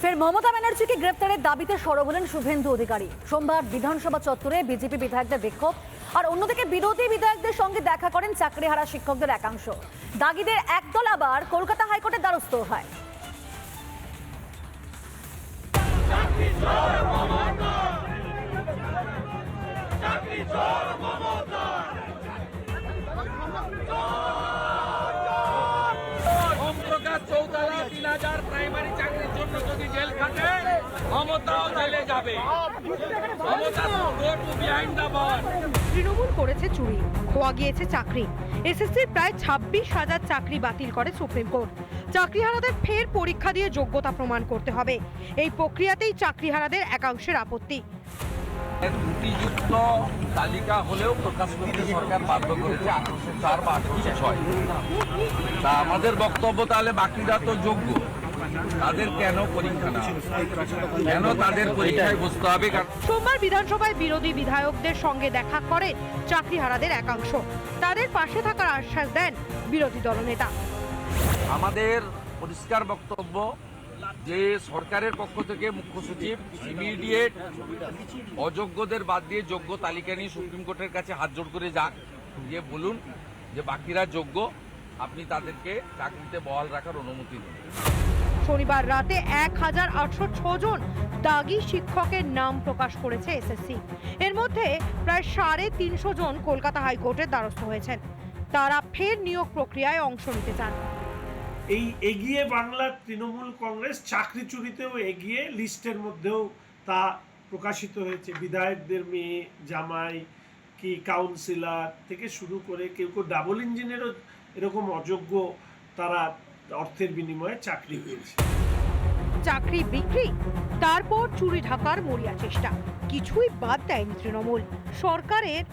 ফের মমতা ব্যানার্জিকে গ্রেপ্তারের দাবিতে সরব হলেন শুভেন্দু অধিকারী। সোমবার বিধানসভা চত্বরে বিজেপি বিধায়কদের বিক্ষোভ, আর অন্যদিকে বিরোধী বিধায়কদের সঙ্গে দেখা করেন চাকরিহারা শিক্ষকদের একাংশ। দাগিদের একদল আবার কলকাতা হাইকোর্টের দ্বারস্থ হয়। প্রাইমারি চাকরির জন্য যদি জেল খাটে মমতাও জেলে যাবে। তৃণমূল করেছে চুরি, খোয়া গিয়েছে চাকরি। এসএসসির প্রায় 26,000 চাকরি বাতিল করে সুপ্রিম কোর্ট। চাকরিহারাদের ফের পরীক্ষা দিয়ে যোগ্যতা প্রমাণ করতে হবে। এই প্রক্রিয়াতেই চাকরিহারাদের একাংশের আপত্তি। ত্রুটিযুক্ত তালিকা হলেও প্রকাশ করতে সরকার বাধ্য করেছে 804 বা 806। তা আমাদের বক্তব্য, তাহলে বাকিরা তো যোগ্য, তাদের কেন পরীক্ষা না, কেন তাদের পরীক্ষায় বসতে হবে? সোমবার বিধানসভায় বিরোধী বিধায়কদের সঙ্গে দেখা করেন চাকরিহারাদের একাংশ। তাদের পাশে থাকার আশ্বাস দেন বিরোধী দলনেতা। আমাদের পরিষ্কার বক্তব্য যে সরকারের পক্ষ থেকে মুখ্য সচিব ইমিডিয়েট অযোগ্যদের বাদ দিয়ে যোগ্য তালিকা নিয়ে সুপ্রিম কোর্টের কাছে হাত জোড় করে যাক, গিয়ে বলুন যে বাকিরা যোগ্য, আপনি তাদেরকে চাকরিতে বহাল রাখার অনুমতি দিন। শনিবার রাতে 1,806 জন দাগি শিক্ষকের নাম প্রকাশ করেছে এসএসসি। এর মধ্যে প্রায় 350 জন কলকাতা হাইকোর্টের দ্বারস্থ হয়েছেন। তারা ফের নিয়োগ প্রক্রিয়ায় অংশ নিতে চান। এই এগিয়ে বাংলার তৃণমূল কংগ্রেস চাকরি চুরিতেও এগিয়ে, লিস্টের মধ্যেও তা প্রকাশিত হয়েছে। বিধায়কদের মেয়ে, জামাই, কি কাউন্সিলর থেকে শুরু করে কেউ কেউ ডাবল ইঞ্জিনেরও এরকম অযোগ্য তারা অর্থের বিনিময়ে চাকরি পেয়েছে। চাকরি বিক্রি, তারপর চুরি ঢাকার মরিয়া চেষ্টা, কিছুই বাদ দেয়নি তৃণমূল। সরকারের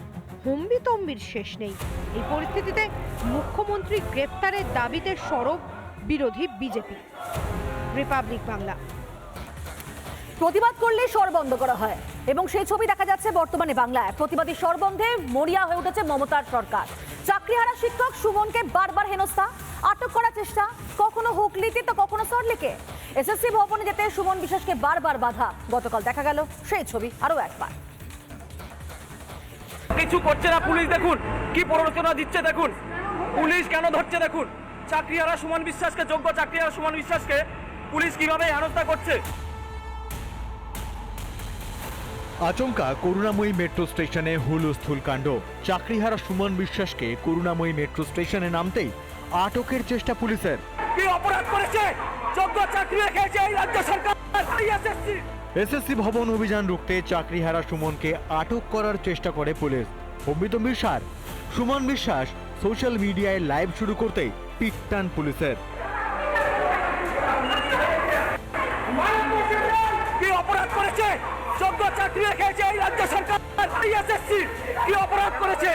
হম্বিতম্বির শেষ নেই। এই পরিস্থিতিতে মুখ্যমন্ত্রী গ্রেপ্তারের দাবিতে সরব বিরোধী বিজেপি। রিপাবলিক বাংলা। প্রতিবাদ করলে স্বর বন্ধ করা হয়, এবং সেই ছবি দেখা যাচ্ছে বর্তমানে বাংলায়। প্রতিবাদী স্বর বন্ধে মরিয়া হয়ে উঠেছে মমতার সরকার। চাকরিহারা শিক্ষক সুমনকে বারবার হেনস্থা, আটক করার চেষ্টা, কখনো হুগলিতে তো কখনো সরলেকে। এসএসসি ভবনে যেতে সুমন বিশ্বাসকে বারবার বাধা। গতকাল দেখা গেল সেই ছবি আরো একবার। কিছু করছে না পুলিশ, দেখুন কি প্ররোচনা দিচ্ছে, দেখুন পুলিশ কেন ধরছে, দেখুন চাকরিহারা সুমন বিশ্বাসকে, যোগ্য চাকরিহারা সুমন বিশ্বাসকে পুলিশ কিভাবে হেনস্থা করছে। আচমকা করুণাময়ী মেট্রো স্টেশনে হুলস্থুল কাণ্ড। চাকরিহারা সুমন বিশ্বাসকে করুণাময়ী মেট্রো স্টেশনে নামতেই আটকের চেষ্টা পুলিশের। কি অপরাধ করেছে? যোগ্য চাকরি রেখেছে এই রাজ্য সরকার। এসএসসি ভবন অভিযান রুখতে চাকরিহারা সুমনকে আটক করার চেষ্টা করে পুলিশ। হম্বিতম্বির সার, সুমন বিশ্বাস সোশ্যাল মিডিয়ায় লাইভ শুরু করতেই পিটটান পুলিশের। কি অপরাধ করেছে? যোগ্য চাকরি রেখেছে এই রাজ্য সরকার। এসএসসি কি অপরাধ করেছে?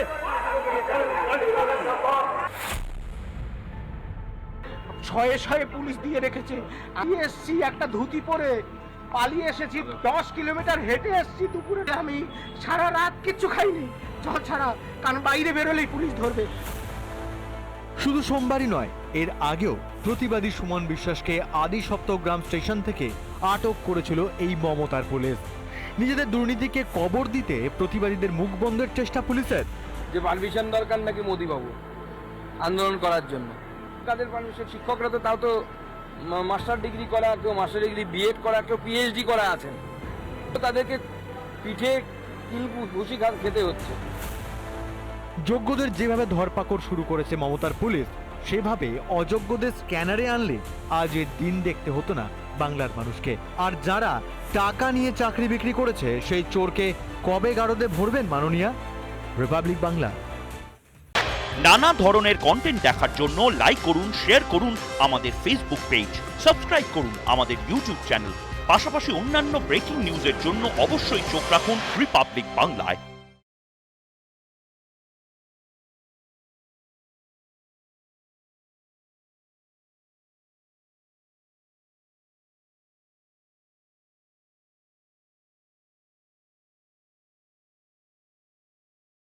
শয়ে শয়ে পুলিশ দিয়ে রেখেছে। আমি এসছি একটা ধুতি পরে, পালিয়ে এসেছি, 10 কিলোমিটার হেঁটে এসছি দুপুরে। আমি সারা রাত কিচ্ছু খাইনি, জল ছাড়া, কারণ বাইরে বেরোলেই পুলিশ ধরবে। শুধু সোমবারই নয়, এর আগেও প্রতিবাদী সুমন বিশ্বাসকে আদি সপ্তগ্রাম স্টেশন থেকে আটক করেছিল এই মমতার পুলিশ। নিজেদের দুর্নীতিকে কবর দিতে প্রতিবাদীদের মুখ বন্ধের চেষ্টা পুলিশের। যে পারমিশন দরকার নাকি মোদিবাবু আন্দোলন করার জন্য, তাদের পারমিশন, শিক্ষকরা তো তাও তো মাস্টার ডিগ্রি করা, কেউ মাস্টার ডিগ্রি বিএড করা, কেউ পিএইচডি করা আছেন, তাদেরকে পিঠে ঘুষি খেতে হচ্ছে। যোগ্যদের যেভাবে ধরপাকড় শুরু করেছে মমতার পুলিশ, সেভাবে অযোগ্যদের স্ক্যানারে আনলে আজ এর দিন দেখতে হতো না বাংলার মানুষকে। আর যারা টাকা নিয়ে চাকরি বিক্রি করেছে, সেই চোরকে কবে গারদে ভরবেন মাননীয়া? রিপাবলিক বাংলা। নানা ধরনের কন্টেন্ট দেখার জন্য লাইক করুন, শেয়ার করুন আমাদের ফেসবুক পেজ, সাবস্ক্রাইব করুন আমাদের ইউটিউব চ্যানেল। পাশাপাশি অন্যান্য ব্রেকিং নিউজের জন্য অবশ্যই চোখ রাখুন রিপাবলিক বাংলায়।